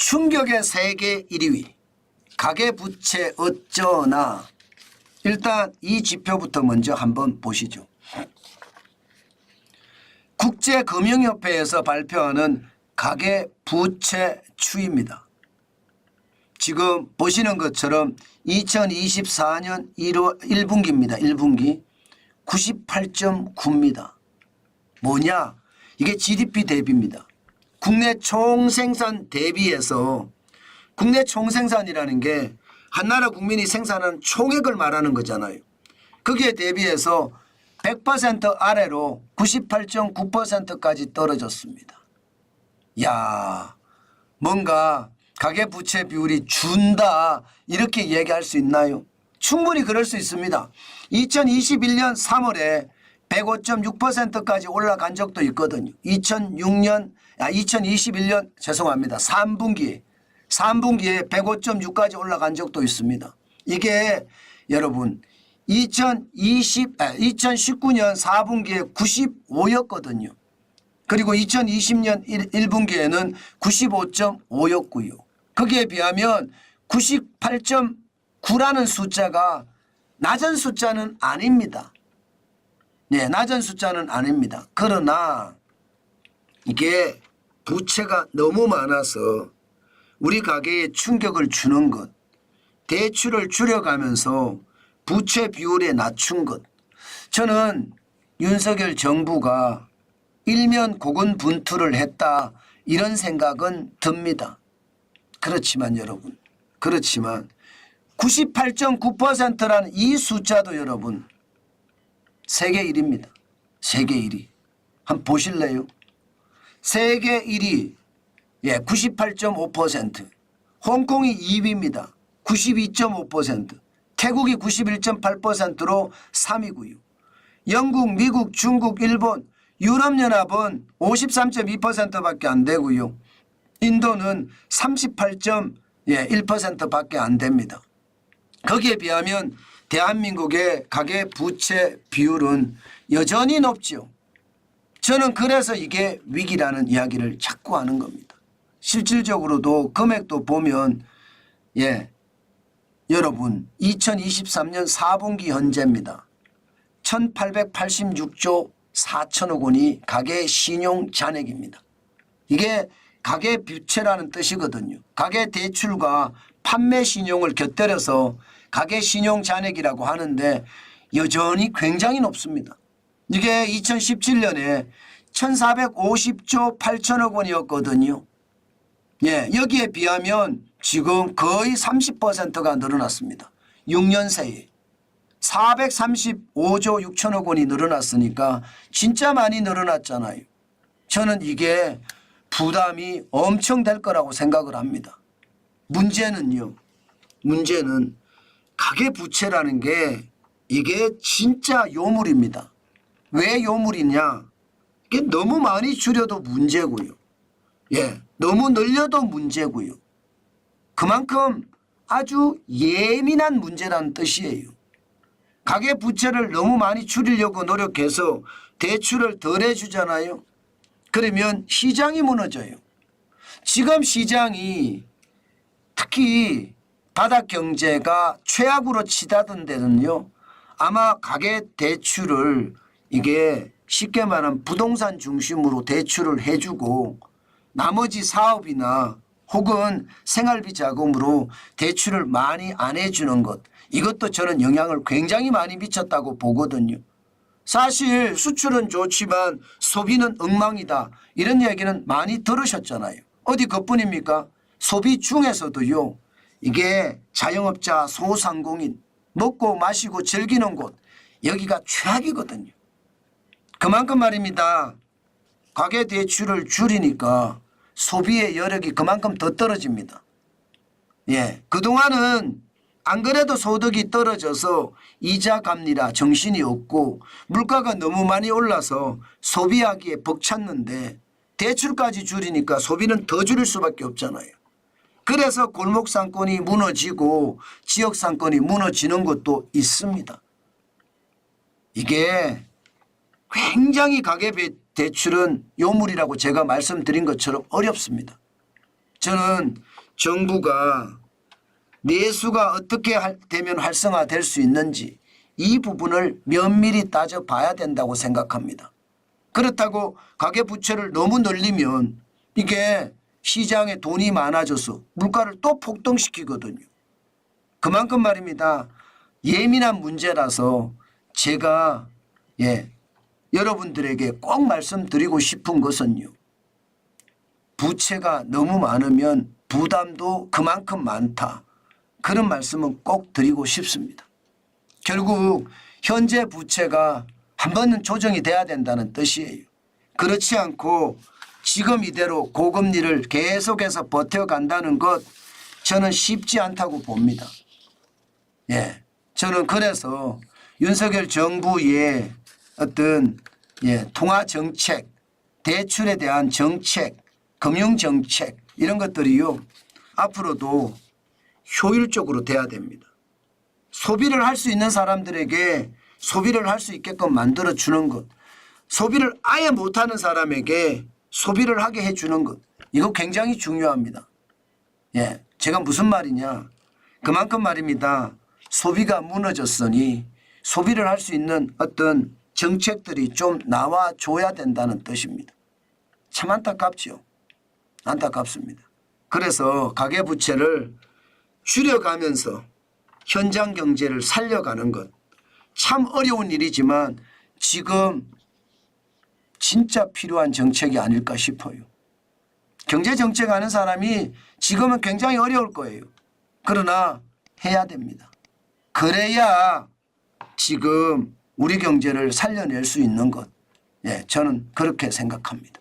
충격의 세계 1위 가계부채 어쩌나. 일단 이 지표부터 먼저 한번 보시죠. 국제금융협회에서 발표하는 가계부채 추이입니다. 지금 보시는 것처럼 2024년 1분기입니다. 1분기 98.9입니다. 뭐냐? 이게 GDP 대비입니다. 국내 총생산 대비해서, 국내 총생산이라는 게 한나라 국민이 생산하는 총액을 말하는 거잖아요. 거기에 대비해서 100% 아래로 98.9%까지 떨어졌습니다. 야, 뭔가 가계부채 비율이 준다 이렇게 얘기할 수 있나요? 충분히 그럴 수 있습니다. 2021년 3월에 105.6%까지 올라간 적도 있거든요. 2021년 죄송합니다. 3분기에 105.6까지 올라간 적도 있습니다. 이게 여러분 2019년 4분기에 95였거든요. 그리고 2020년 1분기에는 95.5였고요. 거기에 비하면 98.9라는 숫자가 낮은 숫자는 아닙니다. 네, 낮은 숫자는 아닙니다. 그러나 이게 부채가 너무 많아서 우리 가계에 충격을 주는 것, 대출을 줄여가면서 부채 비율에 낮춘 것, 저는 윤석열 정부가 일면 고군분투를 했다 이런 생각은 듭니다. 그렇지만 여러분, 그렇지만 98.9%라는 이 숫자도 여러분 세계 1위입니다. 세계 1위. 한번 보실래요? 세계 1위 98.5%, 홍콩이 2위입니다. 92.5%, 태국이 91.8%로 3위고요. 영국, 미국, 중국, 일본, 유럽연합은 53.2%밖에 안 되고요. 인도는 38.1%밖에 안 됩니다. 거기에 비하면 대한민국의 가계부채 비율은 여전히 높죠. 저는 그래서 이게 위기라는 이야기를 자꾸 하는 겁니다. 실질적으로도 금액도 보면 여러분 2023년 4분기 현재입니다. 1886조 4천억 원이 가계 신용 잔액입니다. 이게 가계 부채라는 뜻이거든요. 가계 대출과 판매 신용을 곁들여서 가계 신용 잔액이라고 하는데 여전히 굉장히 높습니다. 이게 2017년에 1450조 8천억 원이었거든요. 여기에 비하면 지금 거의 30%가 늘어났습니다. 6년 새에 435조 6천억 원이 늘어났으니까 진짜 많이 늘어났잖아요. 저는 이게 부담이 엄청 될 거라고 생각을 합니다. 문제는 가계부채라는 게 이게 진짜 요물입니다. 왜 요물이냐? 이게 너무 많이 줄여도 문제고요. 너무 늘려도 문제고요. 그만큼 아주 예민한 문제라는 뜻이에요. 가계부채를 너무 많이 줄이려고 노력해서 대출을 덜 해주잖아요. 그러면 시장이 무너져요. 지금 시장이 특히 바닥경제가 최악으로 치닫은 데는요. 아마 가계대출을 이게 쉽게 말하면 부동산 중심으로 대출을 해주고 나머지 사업이나 혹은 생활비 자금으로 대출을 많이 안 해주는 것, 이것도 저는 영향을 굉장히 많이 미쳤다고 보거든요. 사실 수출은 좋지만 소비는 엉망이다 이런 얘기는 많이 들으셨잖아요. 어디 그뿐입니까? 소비 중에서도요. 이게 자영업자, 소상공인, 먹고 마시고 즐기는 곳, 여기가 최악이거든요. 그만큼 말입니다. 가계대출을 줄이니까 소비의 여력이 그만큼 더 떨어집니다. 그동안은 안 그래도 소득이 떨어져서 이자 갚느라 정신이 없고 물가가 너무 많이 올라서 소비하기에 벅찼는데 대출까지 줄이니까 소비는 더 줄일 수밖에 없잖아요. 그래서 골목 상권이 무너지고 지역 상권이 무너지는 것도 있습니다. 이게 굉장히 가계대출은 요물이라고 제가 말씀드린 것처럼 어렵습니다. 저는 정부가 내수가 어떻게 되면 활성화될 수 있는지 이 부분을 면밀히 따져봐야 된다고 생각합니다. 그렇다고 가계부채를 너무 늘리면 이게 시장에 돈이 많아져서 물가를 또 폭등시키거든요. 그만큼 말입니다. 예민한 문제라서 제가 여러분들에게 꼭 말씀드리고 싶은 것은요. 부채가 너무 많으면 부담도 그만큼 많다. 그런 말씀은 꼭 드리고 싶습니다. 결국 현재 부채가 한 번은 조정이 돼야 된다는 뜻이에요. 그렇지 않고 지금 이대로 고금리를 계속해서 버텨간다는 것 저는 쉽지 않다고 봅니다. 저는 그래서 윤석열 정부의 어떤 통화정책, 대출에 대한 정책, 금융정책 이런 것들이요. 앞으로도 효율적으로 돼야 됩니다. 소비를 할 수 있는 사람들에게 소비를 할 수 있게끔 만들어주는 것. 소비를 아예 못하는 사람에게 소비를 하게 해주는 것. 이거 굉장히 중요합니다. 제가 무슨 말이냐. 그만큼 말입니다. 소비가 무너졌으니 소비를 할 수 있는 어떤 정책들이 좀 나와줘야 된다는 뜻입니다. 참 안타깝죠. 안타깝습니다. 그래서 가계부채를 줄여가면서 현장 경제를 살려가는 것. 참 어려운 일이지만 지금 진짜 필요한 정책이 아닐까 싶어요. 경제정책 하는 사람이 지금은 굉장히 어려울 거예요. 그러나 해야 됩니다. 그래야 지금 우리 경제를 살려낼 수 있는 것. 저는 그렇게 생각합니다.